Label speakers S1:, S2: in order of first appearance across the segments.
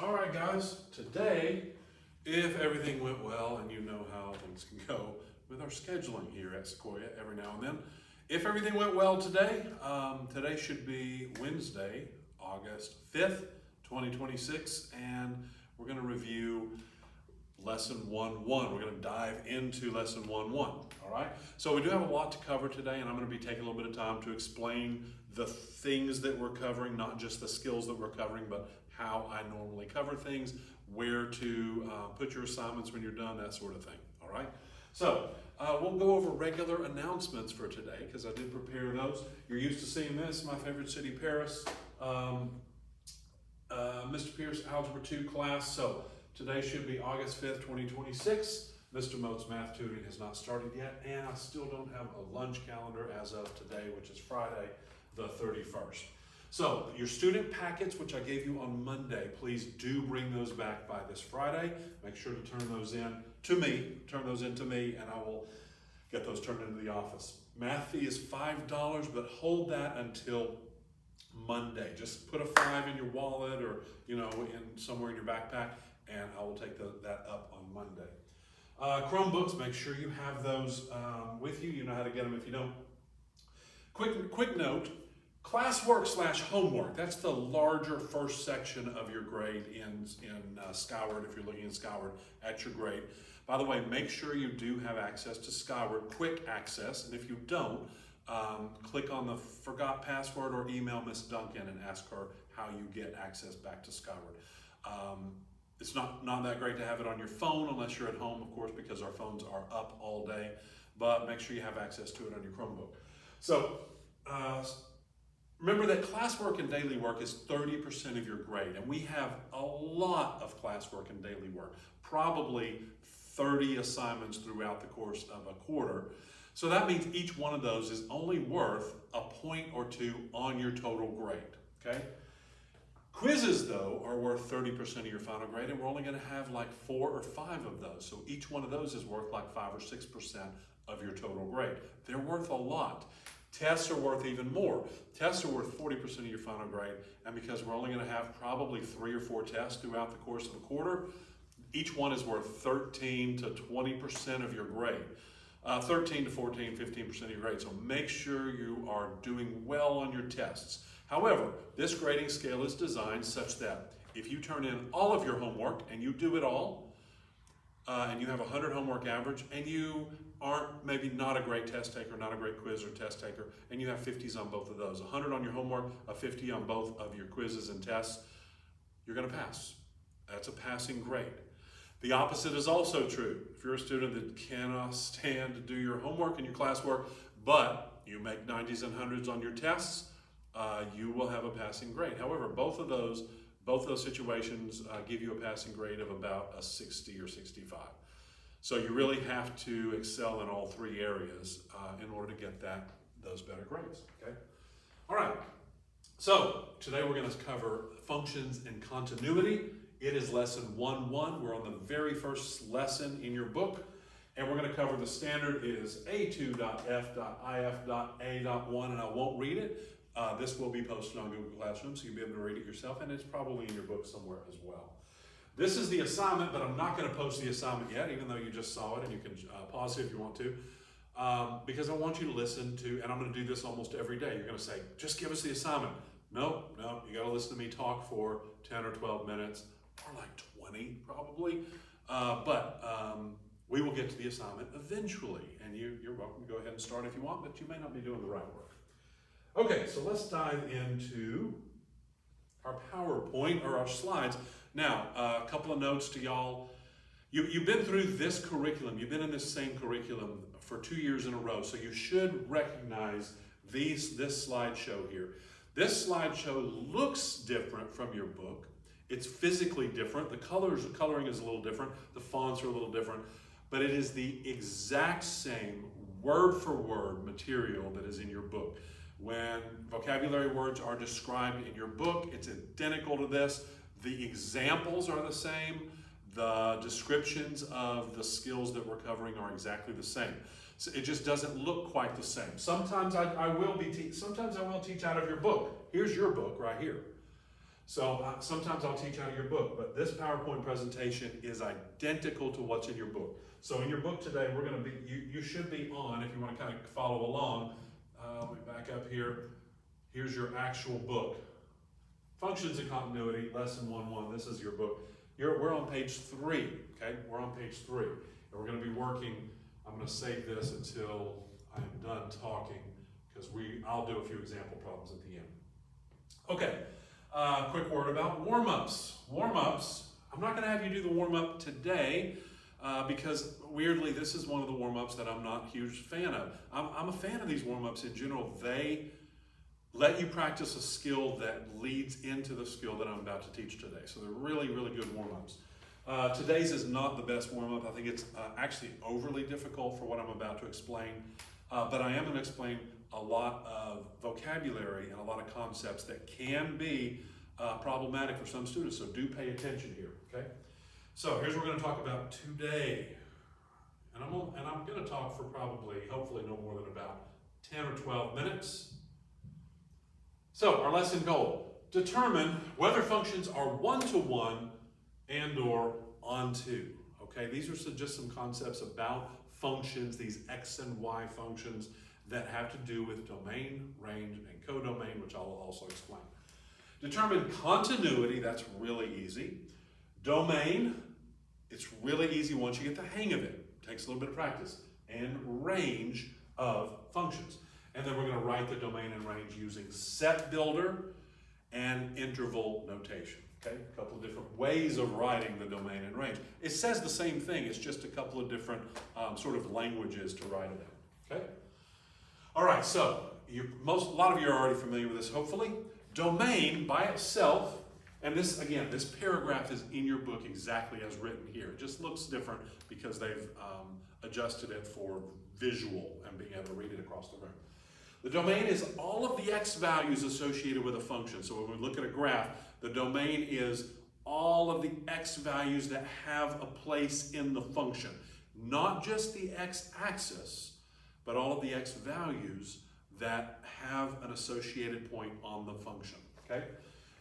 S1: All right, guys, today, if everything went well, and you know how things can go with our scheduling here at Sequoia every now and then, if everything went well today, today should be Wednesday, August 5th, 2026, and we're going to review Lesson 1-1. We're going to dive into Lesson 1-1, all right? So we do have a lot to cover today, and I'm going to be taking a little bit of time to explain the things that we're covering, not just the skills that we're covering, but how I normally cover things, where to put your assignments when you're done, that sort of thing, all right? So we'll go over regular announcements for today, because I did prepare those. You're used to seeing this, my favorite city, Paris. Mr. Pierce, Algebra 2 class. So today should be August 5th, 2026. Mr. Moat's math tutoring has not started yet, and I still don't have a lunch calendar as of today, which is Friday, the 31st. So your student packets, which I gave you on Monday, please do bring those back by this Friday. Make sure to turn those in to me, and I will get those turned into the office. Math fee is $5, but hold that until Monday. Just put a 5 in your wallet or, in somewhere in your backpack, and I will take that up on Monday. Chromebooks, make sure you have those with you. You know how to get them if you don't. Quick note, classwork / homework. That's the larger first section of your grade in Skyward, if you're looking at Skyward at your grade. By the way, make sure you do have access to Skyward, quick access, and if you don't, click on the forgot password or email Miss Duncan and ask her how you get access back to Skyward. It's not that great to have it on your phone unless you're at home, of course, because our phones are up all day, but make sure you have access to it on your Chromebook. So remember that classwork and daily work is 30% of your grade, and we have a lot of classwork and daily work, probably 30 assignments throughout the course of a quarter. So that means each one of those is only worth a point or two on your total grade, okay? Quizzes, though, are worth 30% of your final grade, and we're only going to have like 4 or 5 of those. So each one of those is worth like 5 or 6% of your total grade. They're worth a lot. Tests are worth even more. Tests are worth 40% of your final grade, and because we're only going to have probably 3 or 4 tests throughout the course of a quarter, each one is worth 13 to 20% of your grade. 13 to 14, 15% of your grade. So make sure you are doing well on your tests. However, this grading scale is designed such that if you turn in all of your homework and you do it all, and you have 100 homework average, and you aren't maybe not a great test taker, not a great quiz or test taker, and you have 50s on both of those, 100 on your homework, a 50 on both of your quizzes and tests, you're going to pass. That's a passing grade. The opposite is also true. If you're a student that cannot stand to do your homework and your classwork, but you make 90s and 100s on your tests, you will have a passing grade. However, both of those situations give you a passing grade of about a 60 or 65. So you really have to excel in all 3 areas in order to get those better grades, okay? All right, so today we're going to cover functions and continuity. It is lesson 1-1. We're on the very first lesson in your book, and we're going to cover the standard is A2.F.IF.A.1, and I won't read it. This will be posted on Google Classroom, so you'll be able to read it yourself, and it's probably in your book somewhere as well. This is the assignment, but I'm not going to post the assignment yet, even though you just saw it, and you can pause it if you want to, because I want you to listen to, and I'm going to do this almost every day. You're going to say, just give us the assignment. No, you got to listen to me talk for 10 or 12 minutes, or like 20 probably, but we will get to the assignment eventually, and you're welcome to go ahead and start if you want, but you may not be doing the right work. Okay, so let's dive into our PowerPoint or our slides. Now, a couple of notes to y'all. You've been through this curriculum. You've been in this same curriculum for 2 years in a row, so you should recognize this slideshow here. This slideshow looks different from your book. It's physically different. The coloring is a little different. The fonts are a little different, but it is the exact same word for word material that is in your book. When vocabulary words are described in your book, it's identical to this. The examples are the same. The descriptions of the skills that we're covering are exactly the same. So it just doesn't look quite the same. Sometimes I will teach out of your book. Here's your book right here. So sometimes I'll teach out of your book, but this PowerPoint presentation is identical to what's in your book. So in your book today, we're going to be, you should be on, if you want to kind of follow along. Let me back up here. Here's your actual book. Functions and Continuity, Lesson 1-1. This is your book. We're on page 3, okay? We're on page 3. And we're going to be working, I'm going to save this until I'm done talking, because I'll do a few example problems at the end. Okay. Quick word about warm-ups. Warm-ups, I'm not going to have you do the warm-up today because weirdly this is one of the warm-ups that I'm not a huge fan of. I'm a fan of these warm-ups in general. They let you practice a skill that leads into the skill that I'm about to teach today. So they're really, really good warm-ups. Today's is not the best warm-up. I think it's actually overly difficult for what I'm about to explain. But I am going to explain a lot of vocabulary and a lot of concepts that can be problematic for some students, so do pay attention here, okay? So here's what we're going to talk about today. And I'm going to talk for probably, hopefully no more than about 10 or 12 minutes. So our lesson goal, determine whether functions are one-to-one and or onto, okay? These are just some concepts about functions, these x and y functions that have to do with domain, range, and codomain, which I'll also explain. Determine continuity, that's really easy. Domain, it's really easy once you get the hang of it. Takes a little bit of practice. And range of functions. And then we're going to write the domain and range using set builder and interval notation. Okay, a couple of different ways of writing the domain and range. It says the same thing, it's just a couple of different sort of languages to write it in. Okay? All right, so a lot of you are already familiar with this, hopefully. Domain by itself, and this, again, this paragraph is in your book exactly as written here. It just looks different because they've adjusted it for visual and being able to read it across the room. The domain is all of the x values associated with a function. So when we look at a graph, the domain is all of the x values that have a place in the function. Not just the x-axis, but all of the x values that have an associated point on the function, okay?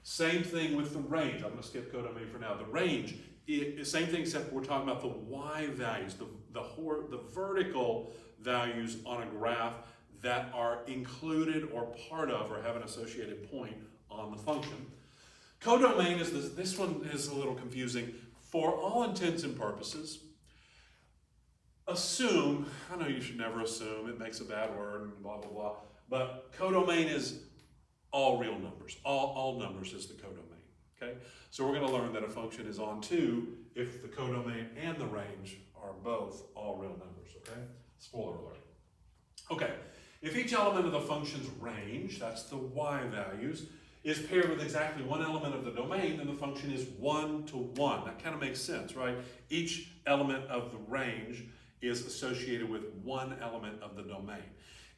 S1: Same thing with the range. I'm going to skip codomain for now. The range, same thing except we're talking about the y values, the vertical values on a graph that are included or part of or have an associated point on the function. Codomain is this one is a little confusing. For all intents and purposes, assume, I know you should never assume, it makes a bad word and blah, blah, blah, but codomain is all real numbers. All numbers is the codomain, okay? So we're going to learn that a function is onto if the codomain and the range are both all real numbers, okay? Spoiler alert. Okay, if each element of the function's range, that's the y values, is paired with exactly one element of the domain, then the function is one-to-one. That kind of makes sense, right? Each element of the range is associated with one element of the domain.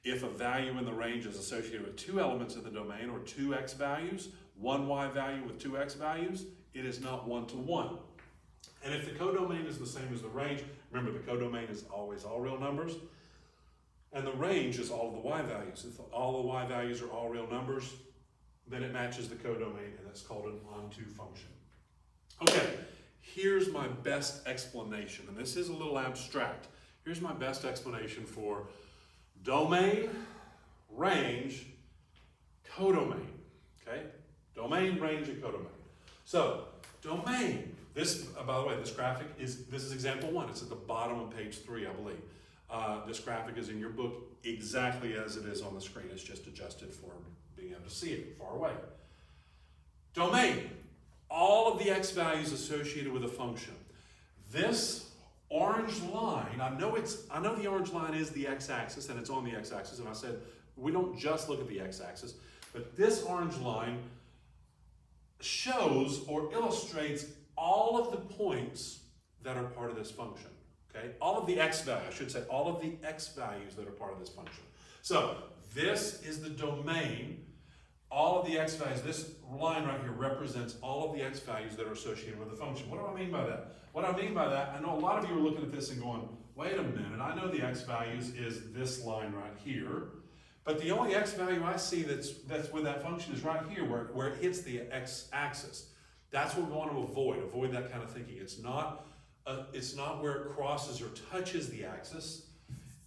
S1: If a value in the range is associated with two elements of the domain, or two x values, one y value with two x values, it is not one-to-one. And if the codomain is the same as the range, remember the codomain is always all real numbers, and the range is all of the y values. If all the y values are all real numbers, then it matches the codomain, and that's called an onto function. Okay, here's my best explanation, and this is a little abstract. Here's my best explanation for domain, range, codomain, okay? Domain, range, and codomain. So, domain, this, by the way, this graphic this is example 1. It's at the bottom of page 3, I believe. This graphic is in your book exactly as it is on the screen. It's just adjusted for being able to see it far away. Domain, all of the x values associated with a function. This orange line, I know the orange line is the x-axis and it's on the x-axis, and I said we don't just look at the x-axis, but this orange line shows or illustrates all of the points that are part of this function. Okay, all of the x values, I should say, all of the x values that are part of this function. So this is the domain. All of the x values, this line right here represents all of the x values that are associated with the function. What do I mean by that? What I mean by that, I know a lot of you are looking at this and going, wait a minute, I know the x values is this line right here, But the only x value I see that's with that function is right here where it hits the x-axis. That's what we want to avoid. Avoid that kind of thinking. It's not where it crosses or touches the axis.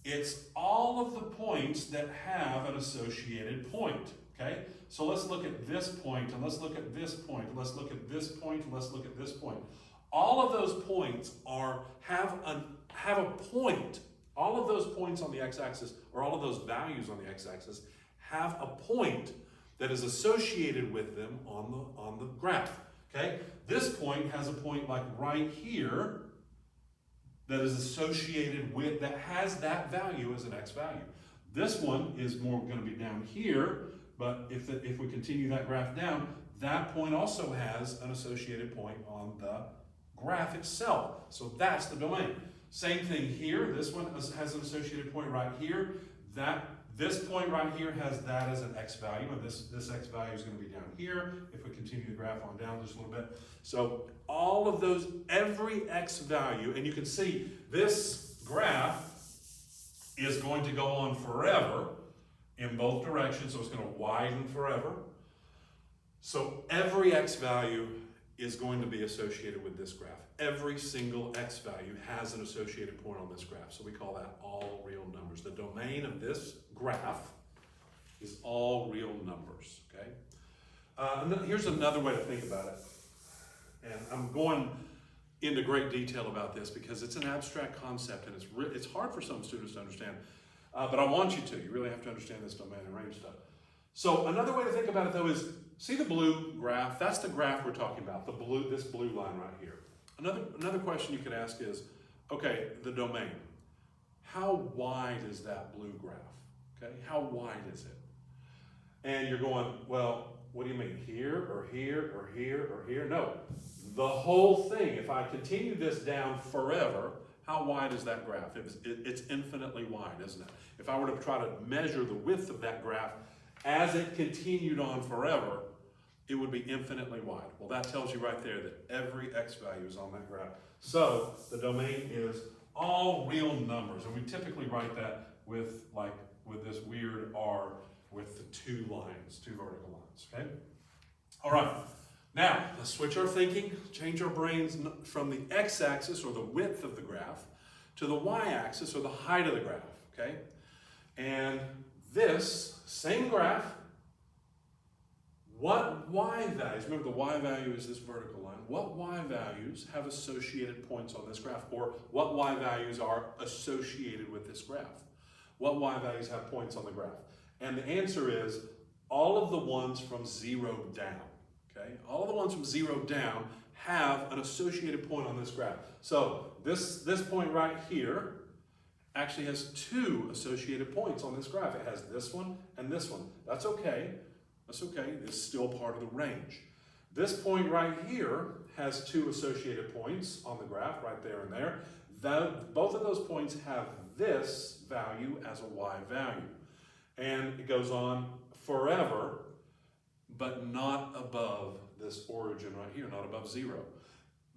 S1: It's all of the points that have an associated point. Okay? So let's look at this point, and let's look at this point, and let's look at this point, and let's look at this point. All of those points have a point. All of those points on the x-axis, or all of those values on the x-axis, have a point that is associated with them on the graph. Okay? This point has a point like right here that is associated with, that has that value as an x value. This one is more going to be down here, but if we continue that graph down, that point also has an associated point on the graph itself. So that's the domain. Same thing here. This one has an associated point right here. This point right here has that as an x value, and this x value is going to be down here if we continue the graph on down just a little bit. So all of those, every x value, and you can see this graph is going to go on forever in both directions, so it's going to widen forever. So every x value is going to be associated with this graph. Every single x value has an associated point on this graph. So we call that all real numbers. The domain of this graph is all real numbers, okay? And then here's another way to think about it. And I'm going into great detail about this because it's an abstract concept and it's hard for some students to understand. But I want you to. You really have to understand this domain and range stuff. So another way to think about it though is, see the blue graph? That's the graph we're talking about, this blue line right here. Another question you could ask is, okay, the domain. How wide is that blue graph? Okay, how wide is it? And you're going, well, what do you mean? Here or here or here or here? No, the whole thing. If I continue this down forever, how wide is that graph? It's infinitely wide, isn't it? If I were to try to measure the width of that graph as it continued on forever, it would be infinitely wide. Well, that tells you right there that every x value is on that graph. So the domain is all real numbers, and we typically write that with this weird R with the two vertical lines, okay? All right, now let's switch our thinking, change our brains from the x-axis or the width of the graph to the y-axis or the height of the graph, okay? And this same graph, what y values, remember the y value is this vertical line, what y values have associated points on this graph, or what y values are associated with this graph? What y values have points on the graph? And the answer is all of the ones from 0 down, okay? All of the ones from 0 down have an associated point on this graph. So this point right here actually has two associated points on this graph. It has this one and this one. That's okay. That's okay. It's still part of the range. This point right here has two associated points on the graph, right there and there. Both of those points have this value as a y value. And it goes on forever, but not above this origin right here, not above 0.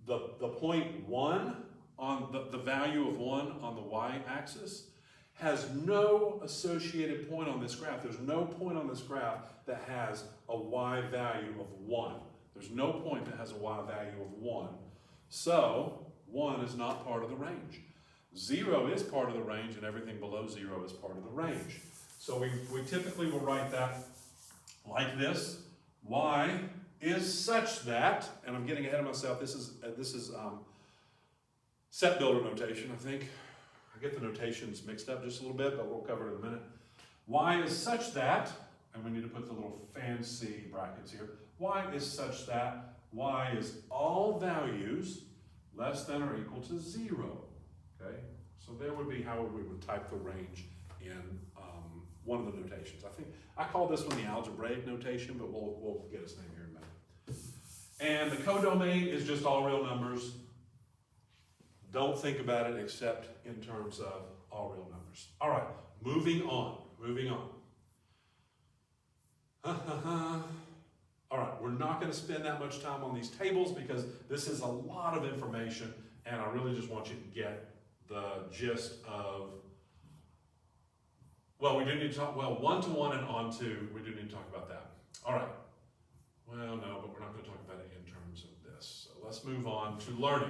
S1: The point 1, on the value of 1 on the y-axis, has no associated point on this graph. There's no point on this graph that has a y value of 1. There's no point that has a y value of 1. So 1 is not part of the range. 0 is part of the range, and everything below 0 is part of the range. So we typically will write that like this. Y is such that, and I'm getting ahead of myself, this is set builder notation, I think. I get the notations mixed up just a little bit, but we'll cover it in a minute. Y is such that, and we need to put the little fancy brackets here. Y is such that y is all values less than or equal to 0. Okay? So there would be how we would type the range in one of the notations. I think I call this one the algebraic notation, but we'll get its name here in a minute. And the codomain is just all real numbers. Don't think about it except in terms of all real numbers. All right, moving on. All right, we're not going to spend that much time on these tables because this is a lot of information, and I really just want you to get the gist of Well, we do need to talk, well, one-to-one and on-to, we do need to talk about that. All right. Well, no, but we're not going to talk about it in terms of this. So let's move on to learning.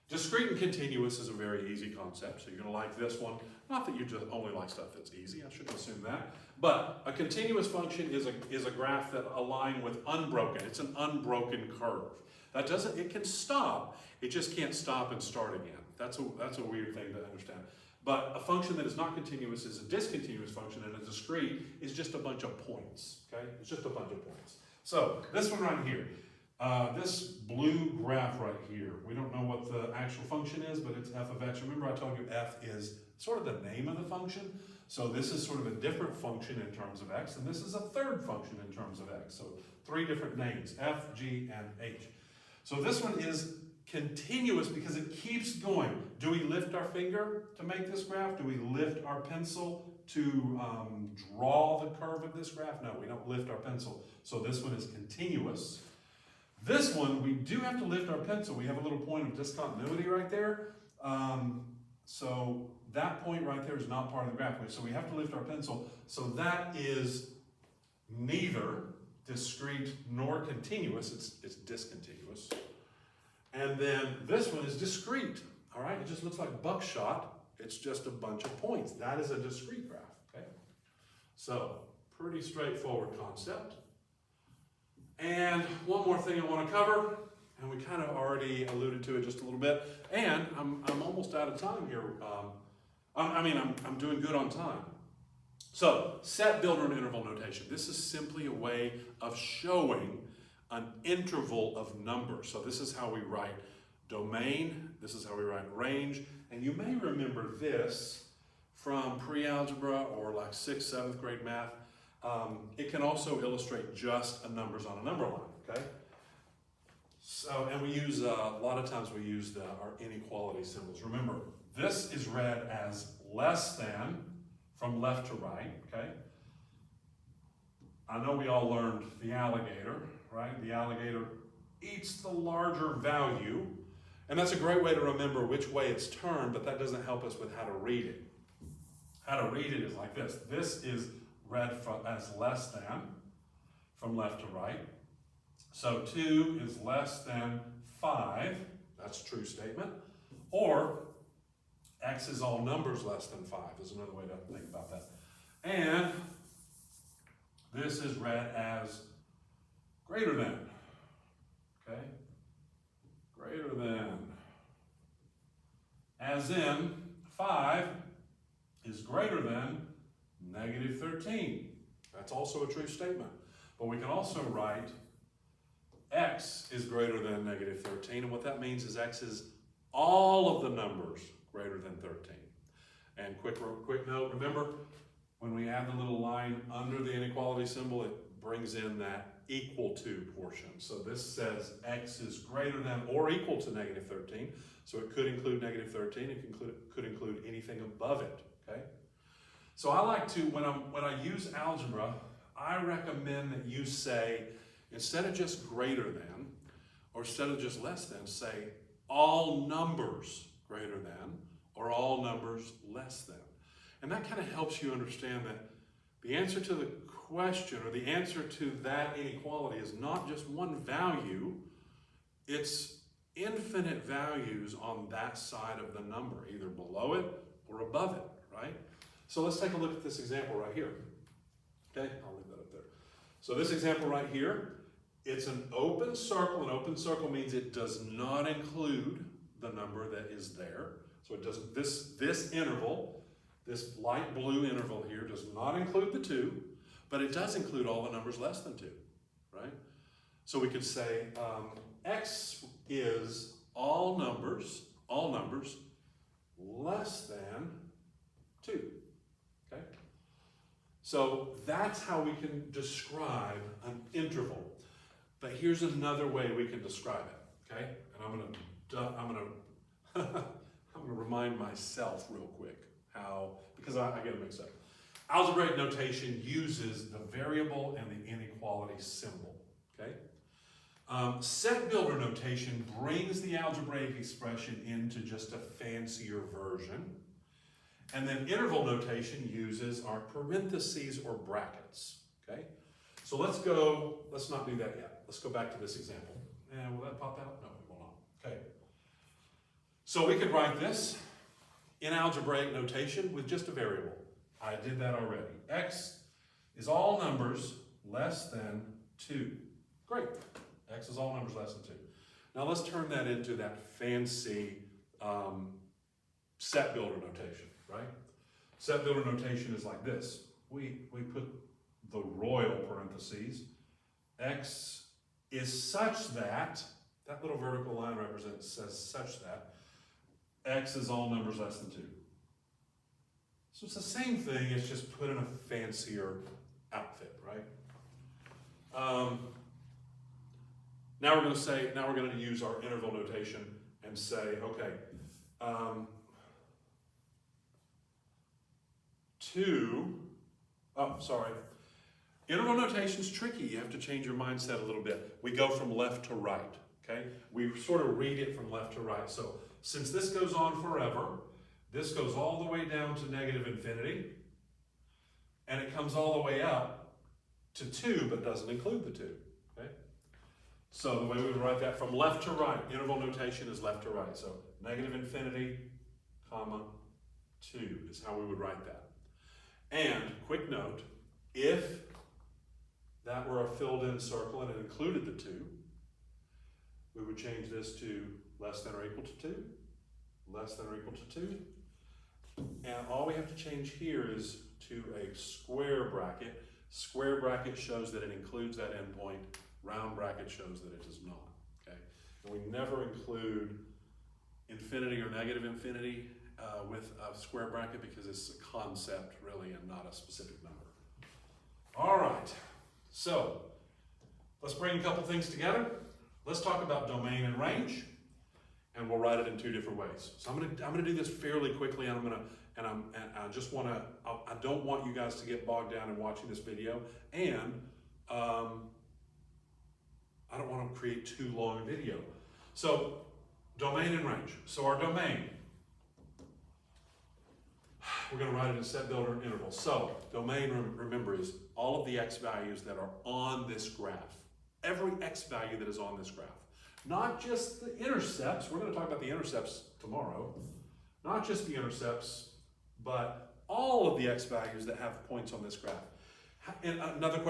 S1: Discrete and continuous is a very easy concept, so you're going to like this one. Not that you just only like stuff that's easy, I shouldn't assume that. But a continuous function is a graph that aligns with unbroken. It's an unbroken curve. That doesn't, it can stop, it just can't stop and start again. That's a weird thing to understand. But a function that is not continuous is a discontinuous function, and a discrete is just a bunch of points, okay? It's just a bunch of points. So this one right here, this blue graph right here, we don't know what the actual function is, but it's f of x. Remember I told you f is sort of the name of the function. So this is sort of a different function in terms of x, and this is a third function in terms of x. So 3 different names, f, g, and h. So this one is continuous because it keeps going. Do we lift our finger to make this graph? Do we lift our pencil to draw the curve of this graph? No, we don't lift our pencil. So this one is continuous. This one, we do have to lift our pencil. We have a little point of discontinuity right there. So that point right there is not part of the graph. So we have to lift our pencil. So that is neither discrete nor continuous. It's discontinuous. And then this one is discrete, all right? It just looks like buckshot. It's just a bunch of points. That is a discrete graph, okay? So, pretty straightforward concept. And one more thing I want to cover, and we kind of already alluded to it just a little bit, and I'm almost out of time here. I'm doing good on time. So, set, builder, and interval notation. This is simply a way of showing an interval of numbers. So this is how we write domain, this is how we write range, and you may remember this from pre-algebra or like 6th, 7th grade math. It can also illustrate just numbers on a number line, okay? So, and we use, a lot of times we use our inequality symbols. Remember, this is read as less than from left to right, okay? I know we all learned the alligator, right? The alligator eats the larger value, and that's a great way to remember which way it's turned, but that doesn't help us with how to read it. How to read it is like this. This is read as less than from left to right. So 2 is less than 5. That's a true statement. Or x is all numbers less than 5 is another way to think about that. And this is read as greater than, okay? Greater than. As in, 5 is greater than negative 13. That's also a true statement. But we can also write x is greater than negative 13, and what that means is x is all of the numbers greater than 13. And quick note, remember, when we add the little line under the inequality symbol, it brings in that equal to portion. So this says x is greater than or equal to negative 13. So it could include negative 13. It could include anything above it, okay? So I like to, when I use algebra, I recommend that you say, instead of just greater than, or instead of just less than, say all numbers greater than, or all numbers less than. And that kind of helps you understand that the answer to the question, or the answer to that inequality, is not just one value, it's infinite values on that side of the number, either below it or above it, right? So let's take a look at this example right here. Okay, I'll leave that up there. So this example right here, it's an open circle. An open circle means it does not include the number that is there. So it doesn't, this interval, this light blue interval here does not include the 2, but it does include all the numbers less than 2, right? So we could say x is all numbers less than 2, okay? So that's how we can describe an interval. But here's another way we can describe it, okay? And I'm gonna remind myself real quick how, because I get it mixed up. Algebraic notation uses the variable and the inequality symbol, okay? Set builder notation brings the algebraic expression into just a fancier version. And then interval notation uses our parentheses or brackets, okay? So let's not do that yet. Let's go back to this example. And will that pop out? No, it will not. Okay. So we could write this in algebraic notation with just a variable. I did that already. X is all numbers less than 2. Great. X is all numbers less than 2. Now let's turn that into that fancy set builder notation, right? Set builder notation is like this. We put the royal parentheses. X is such that little vertical line says such that X is all numbers less than 2. So it's the same thing, it's just put in a fancier outfit, right? Now we're going to use our interval notation and say, okay, 2, oh, sorry. Interval notation is tricky. You have to change your mindset a little bit. We go from left to right, okay? We sort of read it from left to right. So since this goes on forever, this goes all the way down to negative infinity, and it comes all the way up to 2, but doesn't include the 2, okay? So the way we would write that from left to right, interval notation is left to right. So negative infinity, comma, 2 is how we would write that. And quick note, if that were a filled in circle and it included the 2, we would change this to less than or equal to 2, less than or equal to 2. And all we have to change here is to a square bracket. Square bracket shows that it includes that endpoint. Round bracket shows that it does not, okay? And we never include infinity or negative infinity with a square bracket because it's a concept really and not a specific number. All right, so let's bring a couple things together. Let's talk about domain and range, and we'll write it in 2 different ways. So I'm gonna do this fairly quickly, and I don't want you guys to get bogged down in watching this video, and I don't want to create too long a video. So domain and range. So our domain, we're going to write it in set builder and interval. So domain, remember, is all of the x values that are on this graph. Every x value that is on this graph. Not just the intercepts. We're going to talk about the intercepts tomorrow. Not just the intercepts, but all of the x values that have points on this graph. And another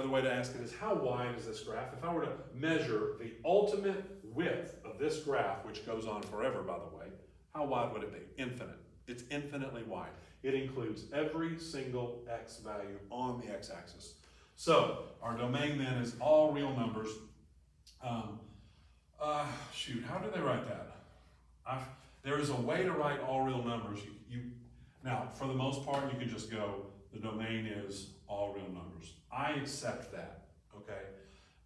S1: way to ask it is, how wide is this graph? If I were to measure the ultimate width of this graph, which goes on forever, by the way, how wide would it be? Infinite. It's infinitely wide. It includes every single x value on the x-axis. So our domain then is all real numbers. How do they write that? There is a way to write all real numbers. Now, for the most part, you can just go, the domain is all real numbers. I accept that, okay?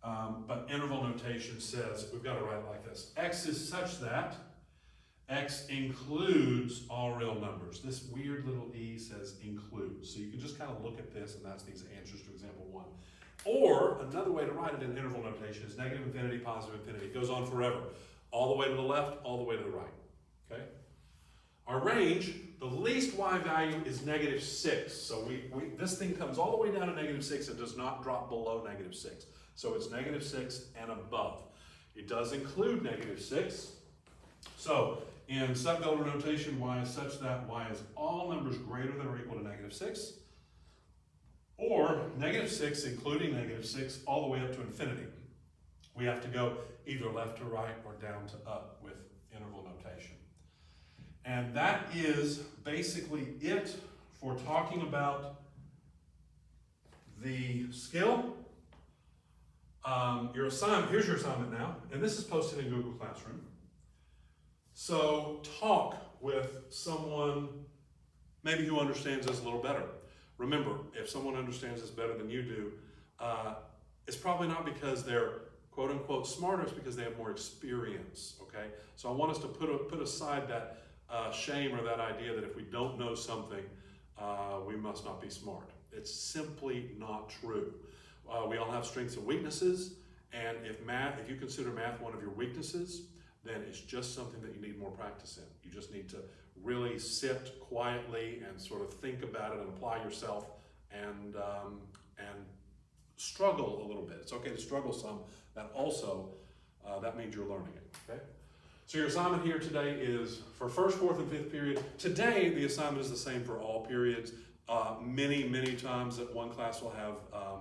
S1: But interval notation says we've got to write it like this. X is such that X includes all real numbers. This weird little E says includes. So you can just kind of look at this, and that's these answers to example 1. Or another way to write it in interval notation is negative infinity, positive infinity. It goes on forever. All the way to the left, all the way to the right, okay? Our range, the least y value is -6. So this thing comes all the way down to -6 and does not drop below -6. So it's -6 and above. It does include -6. So in set builder notation, y is such that y is all numbers greater than or equal to -6, or -6 including -6 all the way up to infinity. We have to go either left to right or down to up with interval notation. And that is basically it for talking about the skill. Here's your assignment now, and this is posted in Google Classroom. So talk with someone maybe who understands this a little better. Remember, if someone understands this better than you do, it's probably not because they're quote unquote smarter, it's because they have more experience, okay? So I want us to put aside that shame or that idea that if we don't know something, we must not be smart. It's simply not true. We all have strengths and weaknesses, and if you consider math one of your weaknesses, then it's just something that you need more practice in. You just need to really sit quietly and sort of think about it and apply yourself and struggle a little bit. It's okay to struggle some. That also, that means you're learning it, okay? So your assignment here today is for first, fourth, and fifth period. Today, the assignment is the same for all periods. Many times that one class will have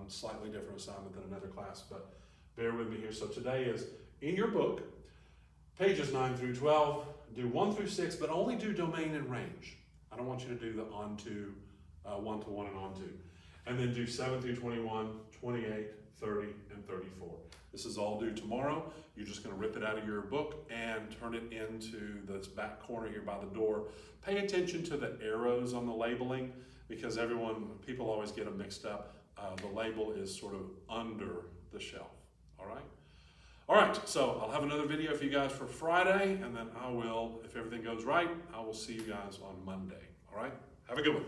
S1: slightly different assignment than another class, but bear with me here. So today is in your book, pages 9 through 12, do 1 through 6, but only do domain and range. I don't want you to do the onto, one-to-one and onto. And then do 7 through 21, 28, 30, and 34. This is all due tomorrow. You're just going to rip it out of your book and turn it into this back corner here by the door. Pay attention to the arrows on the labeling because people always get them mixed up. The label is sort of under the shelf, all right? All right, so I'll have another video for you guys for Friday, and then I will, if everything goes right, I will see you guys on Monday, all right? Have a good one.